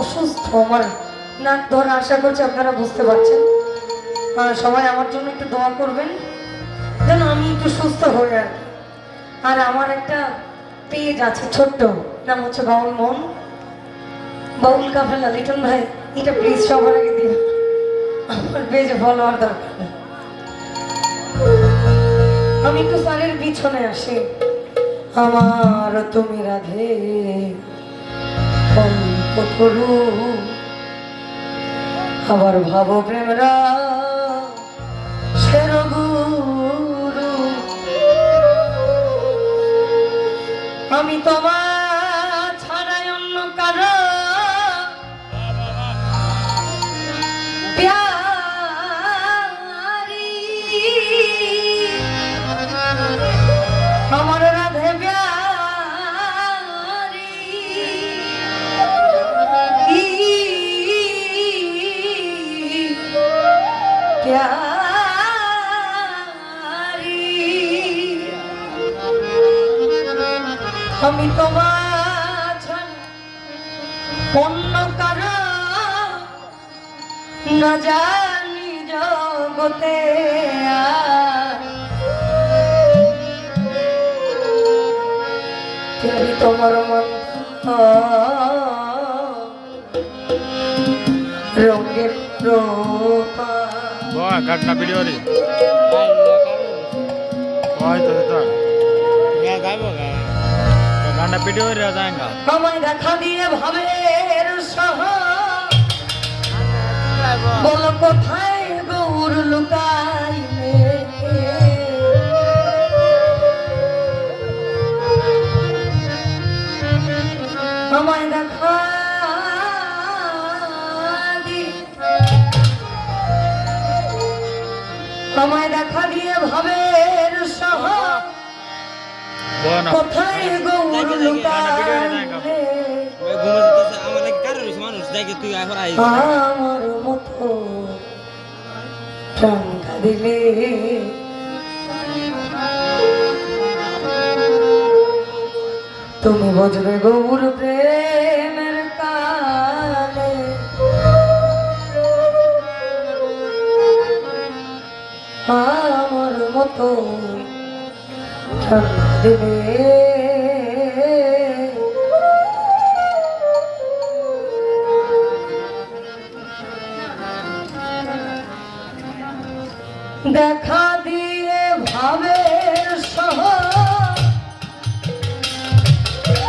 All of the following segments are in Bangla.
অসুস্থ, আমার নাক ধরে, আশা করছি আপনারা বুঝতে পারছেন। সবাই আমার জন্য একটু দোয়া করবেন যেন আমি একটু সুস্থ হয়ে আর আর আমার একটা পেজ আছে ছোট্ট, নাম হচ্ছে বাউল মন, বাউল কাফেলা। লিটন ভাই এটা প্লিজ সবার আগে দিন, আমার পেজে ফলোয়ার দরকার। আমি একটু স্যারের পিছনে আসি। আমার তুমি রাধে কল্প করু, আবার ভাব প্রেমরা সের গুরু। আমি তোমার ছাড়াই অন্য কারো প্যারি, আমার রাধে প্যারি, প্যারি। আমি তোমার অন্য কারো না জানি জগতে, তোমার মন রঙের घटना वीडियो रे गाना वीडियो रे जाएगा আমায় দেখা দিয়ে ভাবের সহ বলো কোথায় গৌর লুকাইলে, আমায় দেখা আমায় দেখা দিয়ে ভাবের সহ কোথায় গৌর লুকাইলে, আমার মতো প্রাণ দিলে তুমি বজবে গৌর প্রেমের কালে, আমার মতো প্রাণ দিলে দেখা দিয়ে ভাবের সহ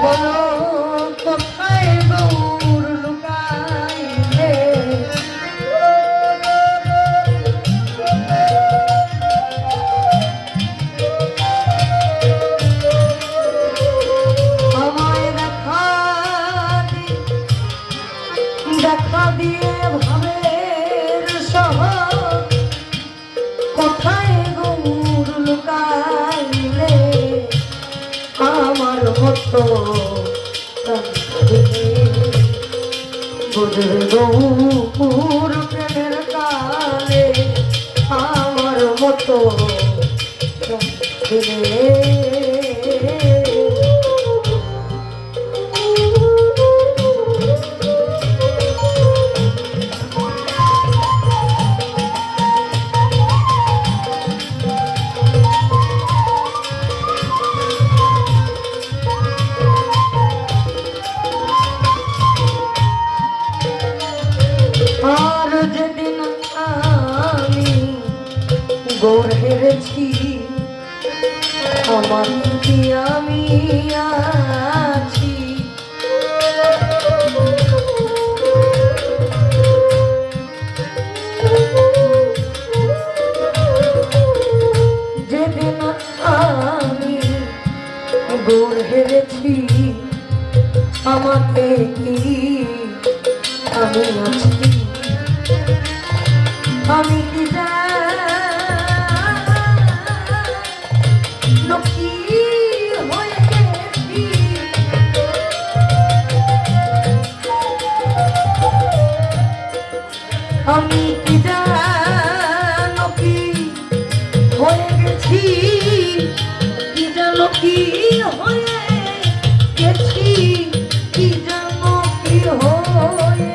বলো কোথায় গৌর লুকাইলে, আমায় দেখা দিয়ে ভাবের সহ কোথায় গৌর লুকাইলে, আমার মতো বুঝবে গৌর প্রেমের কালে, আমার মতো আর যেদিন আমি গৌর হেরেছি, আমার কি আমি আছি, যেদিন আমি গৌর হেরেছি, আমাকে কি আমি আছি, আমি কি জানো কি হয়ে গেছি, আমি কি জানো কি হয়ে গেছি, কি জানো কি হয়ে গেছি, কি জানো কি হয়ে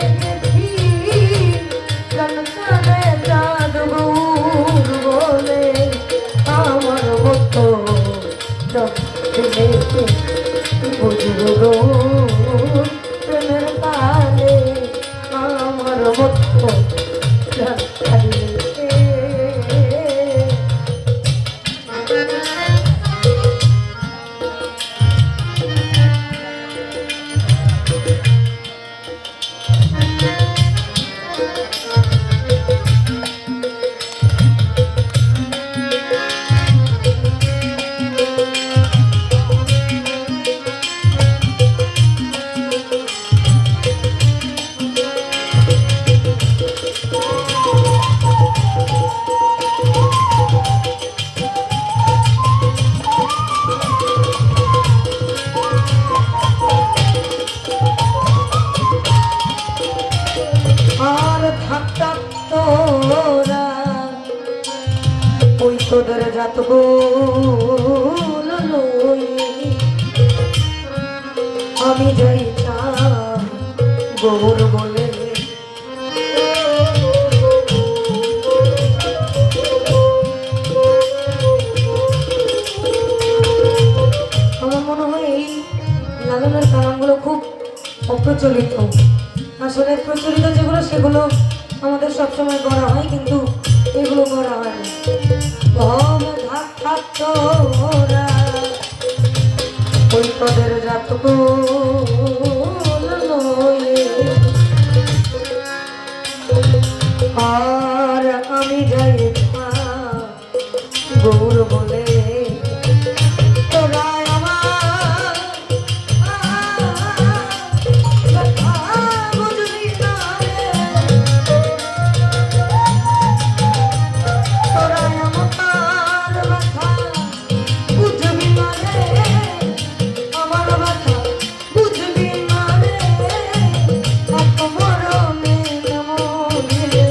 থাকতাম তোরা ওই তোদের জাত আমি যাই গৌর বলে আমার মনে হয় এই লালনের কালামগুলো খুব অপ্রচলিত। আসলে প্রচলিত যেগুলো সেগুলো আমাদের সবসময় করা হয়, কিন্তু এগুলো করা হয় না। তোরা ওই তোদের জাত আর আমি যাই গৌর বলে তোরা আমার কথা বুঝবি না রে, তোরা আমার কথা বুঝবি না রে, আমার কথা বুঝবি না রে, এক মরণে মরিলে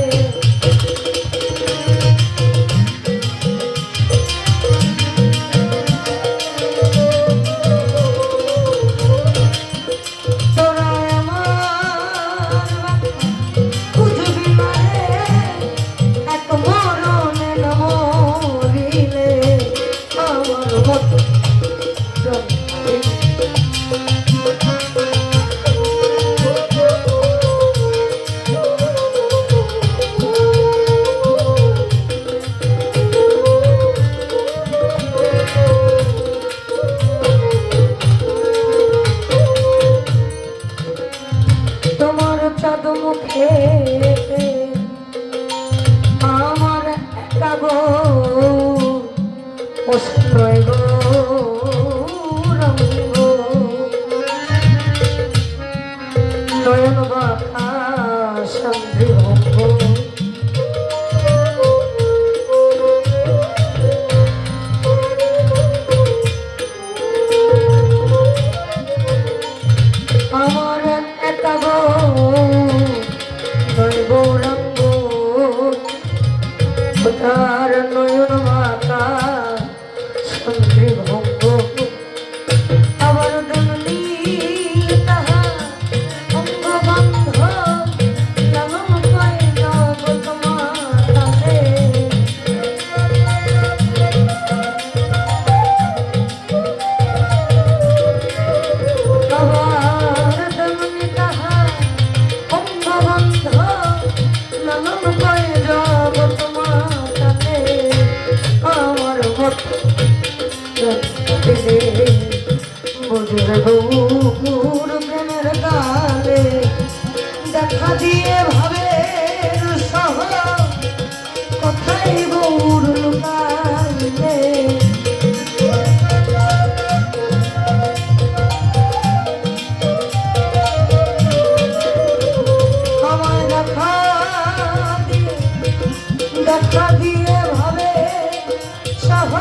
তোরা আমার বুঝবি না রে, এক মরণে মরিলে আমার মতো তোমার চাঁদ মুখে আমার একা গো অস্ত্রয় গো রঙ্গ নয়ন বাঁকা সন্ধি ভঙ্গ আমার একা গো নয় গৌরাঙ্গ তার নয়ন মাতা সন্ধি ভঙ্গ আবার দননি তাহা অঙ্গ বন্ধ লালন কয় জগৎ মাতাতে আবার দননি তাহা অঙ্গ বন্ধ লালন কয় জগৎ মাতাতে আমার মত বুঝলে গৌর প্রেমের গালে দেখা দিয়ে ভাবে সহ কোথায় গৌর লুকাইলে আমায় দেখা দিয়ে ভাবে সহ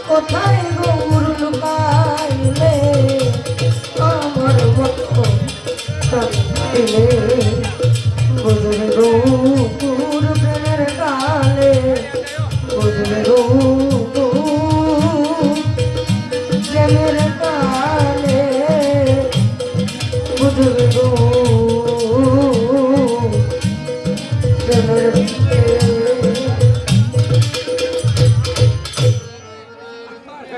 কোথায় গৌর লুকাইলে আমার মতো দিলে বুঝলে গৌর প্রেমের গালে বুঝলে গৌর প্রেমের গালে বুঝলে গৌর প্রেমের